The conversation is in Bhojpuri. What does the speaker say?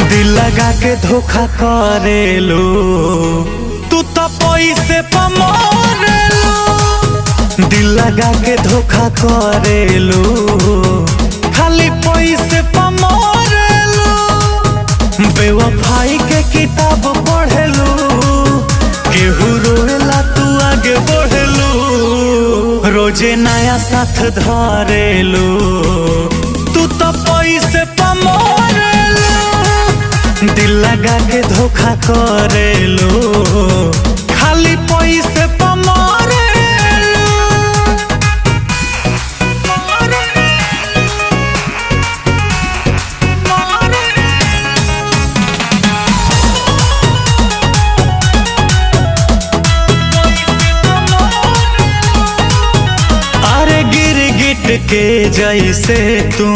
दिल लगा के धोखा करेलो, तू तो पैसे पे मरेलो। दिल लगा के धोखा करेलो, खाली पैसे पे मरेलो। बेवफाई के किताब पढ़ेलो, केहू रोएला तू आगे बढ़ेलो। रोजे नया साथ धरेलो, तू तो पैसे पे मरेलो। दिल लगा के धोखा करेलो, खाली पैसे पे मरेलो। अरे गिरगिट के जैसे तू